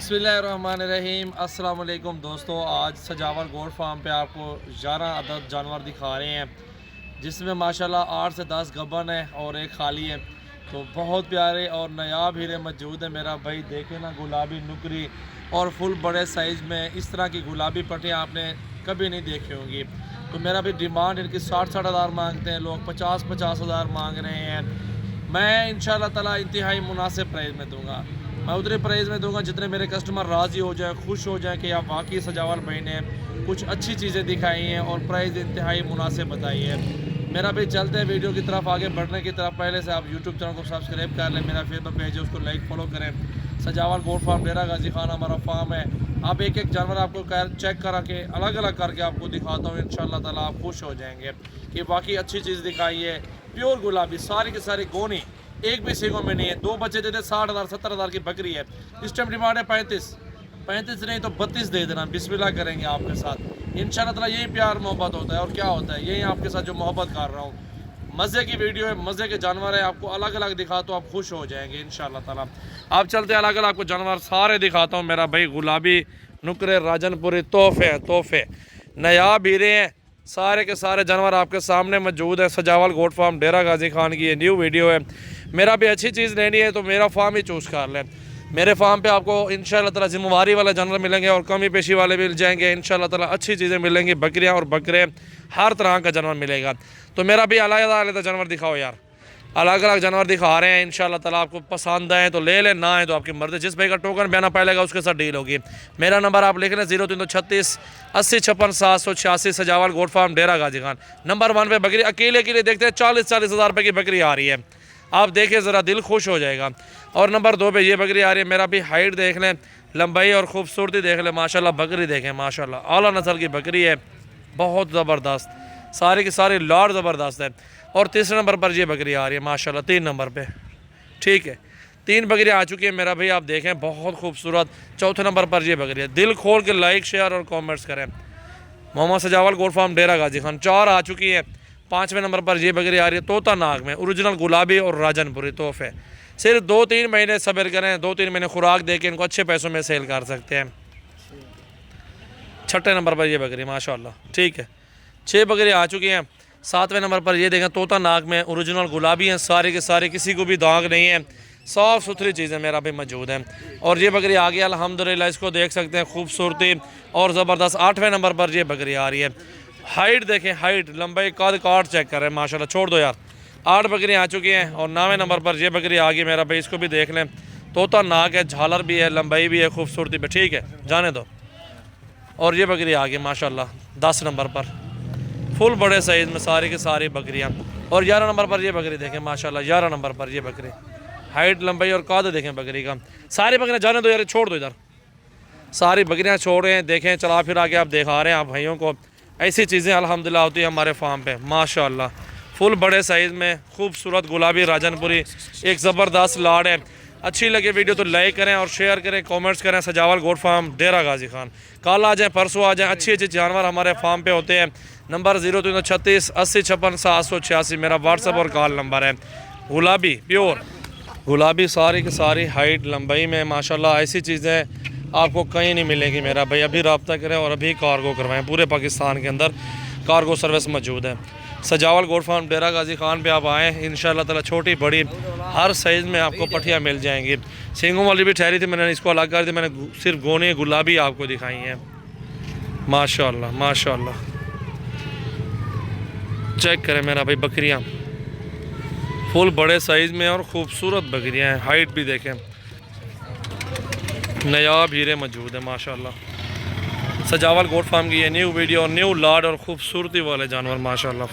बिस्मिल्लाहिर्रहमानिर्रहीम। अस्सलाम वालेकुम दोस्तों, आज सजावल गोट फार्म पे आपको 11 अदद जानवर दिखा रहे हैं, जिसमें माशाल्लाह 8 से 10 गब्बन है और एक खाली है। तो बहुत प्यारे और नायाब हीरे मौजूद है मेरा भाई। देखे ना, गुलाबी नुकरी और फुल बड़े साइज़ में इस तरह की गुलाबी पट्टियाँ आपने कभी नहीं देखी होंगी। तो मेरा भी डिमांड इनकी 60-60 हज़ार मांगते हैं लोग, 50-50 हज़ार मांग रहे हैं। मैं इंशाल्लाह ताला इंतहाई मुनासिब प्राइस में दूंगा। मैं उतने प्राइस में दूंगा जितने मेरे कस्टमर राज़ी हो जाए, खुश हो जाए कि आप वाकई सजावल भाई ने कुछ अच्छी चीज़ें दिखाई हैं और प्राइस इंतहाई मुनासिब बताई है। मेरा भी चलते हैं वीडियो की तरफ, आगे बढ़ने की तरफ। पहले से आप यूट्यूब चैनल को सब्सक्राइब कर लें, मेरा फेसबुक पेज है उसको लाइक फॉलो करें। सजावल गोट फार्म डेरा गाजी खान हमारा फार्म है। आप एक एक जानवर आपको चेक करा के अलग अलग करके आपको दिखाता हूँ। इंशाल्लाह ताला आप खुश हो जाएंगे कि वाकई अच्छी चीज़ दिखाई है। प्योर गुलाबी, सारी की सारी गोनी, एक भी सींगों में नहीं है। 2 बच्चे देते 60 हज़ार 70 हज़ार की बकरी है। इस टाइम डिमांड है 35 नहीं तो 32 दे देना। बिस्मिल्लाह करेंगे आपके साथ इंशाल्लाह ताला। यही प्यार मोहब्बत होता है और क्या होता है, यही आपके साथ जो मोहब्बत कर रहा हूँ। मज़े की वीडियो है, मज़े के जानवर है, आपको अलग अलग दिखा तो आप खुश हो जाएंगे इंशाल्लाह ताला। आप चलते अलग अलग आपको जानवर सारे दिखाता हूँ मेरा भाई। गुलाबी नुकरे राजनपुरी तोहफे नायाब हीरे हैं। सारे के सारे जानवर आपके सामने मौजूद है। सजावल गोट फार्म डेरा गाजी खान की ये न्यू वीडियो है। मेरा भी अच्छी चीज़ लेनी है तो मेरा फार्म ही चूज़ कर लें। मेरे फार्म पे आपको इंशाल्लाह ताला जिम्मेवारी वाले जानवर मिलेंगे और कमी पेशी वाले मिल जाएंगे। इंशाल्लाह ताला अच्छी चीज़ें मिलेंगी, बकरियां और बकरे, हर तरह का जानवर मिलेगा। तो मेरा भी अलग अलग जानवर दिखाओ यार, अलग अलग जानवर दिखा रहे हैं। इंशाल्लाह ताला आपको पसंद आए तो ले लें, ना आए तो आपकी मर्ज़ी। जिस भाई का टोकन बयाना पड़ेगा उसके साथ डील होगी। मेरा नंबर आप लिख लें 0336 80 56 786। सजावल गोट फार्म डेरा गाजी खान नंबर 1 पे। बकरी अकेले देखते हैं 40-40 हज़ार रुपये की बकरी आ रही है। आप देखें ज़रा, दिल खुश हो जाएगा। और नंबर 2 पे ये बकरी आ रही है। मेरा भी हाइट देख लें, लंबाई और ख़ूबसूरती देख लें। माशाल्लाह बकरी देखें, माशाल्लाह आला नस्ल की बकरी है, बहुत ज़बरदस्त, सारी की सारी लाड़ ज़बरदस्त है। और तीसरे नंबर पर ये बकरी आ रही है माशाल्लाह 3 नंबर पे। ठीक है, 3 बकरियाँ आ चुकी है मेरा भाई, आप देखें बहुत खूबसूरत। चौथे नंबर पर ये बकरी है। दिल खोल के लाइक शेयर और कमेंट्स करें। मोहम्मद सजावल गोट फार्म डेरा गाजी खान 4 आ चुकी है। 5वें नंबर पर ये बकरी आ रही है तोता नाग में, ओरिजिनल गुलाबी और राजनपुरी तोहफे। सिर्फ 2-3 महीने सब्र करें, 2-3 महीने खुराक दे के इनको अच्छे पैसों में सेल कर सकते हैं। 6ठे नंबर पर ये बकरी माशाल्लाह। ठीक है, 6 बकरी आ चुकी हैं। 7वें नंबर पर ये देखें तोता नाग में, ओरिजिनल गुलाबी हैं सारे के सारे, किसी को भी दाग नहीं है, साफ़ सुथरी चीज़ें मेरा भी मौजूद हैं। और ये बकरी आ गई अल्हम्दुलिल्लाह, इसको देख सकते हैं, खूबसूरती और ज़बरदस्त। 8वें नंबर पर ये बकरी आ रही है। हाइट देखें, हाइट लंबाई कद काट चेक करें माशाल्लाह, छोड़ दो यार। 8 बकरियाँ आ चुकी हैं। और 9वें नंबर पर ये बकरी आ गई मेरा भाई, इसको भी देख लें। तोता नाक है, झालर भी है, लंबाई भी है, खूबसूरती भी। ठीक है, जाने दो। और ये बकरी आ गई माशाल्लाह 10 नंबर पर, फुल बड़े साइज़ में सारी की सारी बकरियाँ। और 11 नंबर पर ये बकरी देखें माशाल्लाह, 11 नंबर पर ये बकरी, हाइट लंबाई और कद देखें बकरी का। सारी बकरियाँ जाने दो यार, छोड़ दो इधर, सारी बकरियाँ छोड़ रहे हैं। देखें चला फिर आके आप दिखा रहे हैं आप भाइयों को। ऐसी चीज़ें अल्हम्दुलिल्लाह होती है हमारे फार्म पे माशाल्लाह। फुल बड़े साइज़ में खूबसूरत गुलाबी राजनपुरी, एक ज़बरदस्त लाड़ है। अच्छी लगे वीडियो तो लाइक करें और शेयर करें, कमेंट्स करें। सजावल गोट फार्म डेरा गाजी खान, कल आ जाएँ, परसों आ जाएँ, अच्छे अच्छे जानवर हमारे फार्म पे होते हैं। नंबर 0336 80 56 786 मेरा व्हाट्सअप और कॉल नंबर है। गुलाबी प्योर गुलाबी, सारी की सारी हाइट लंबाई में माशाल्लाह। ऐसी चीज़ें आपको कहीं नहीं मिलेगी मेरा भाई। अभी रब्ता करें और अभी कार्गो करवाएं, पूरे पाकिस्तान के अंदर कार्गो सर्विस मौजूद है। सजावल गोट फार्म डेरा गाजी खान पे आप आएँ, इंशाल्लाह ताला छोटी बड़ी हर साइज़ में आपको पट्टियाँ मिल जाएंगी। सींगों वाली भी ठहरी थी, मैंने इसको अलग कर दी। मैंने सिर्फ गोने गुलाबी आपको दिखाई हैं माशाल्लाह माशाल्लाह। चेक करें मेरा भाई, बकरियाँ फुल बड़े साइज़ में और ख़ूबसूरत बकरियाँ हैं। हाइट भी देखें, नायाब हीरे मौजूद है माशाल्लाह। सजावल गोट फार्म की ये न्यू वीडियो, न्यू लाड और ख़ूबसूरती वाले जानवर माशाल्लाह।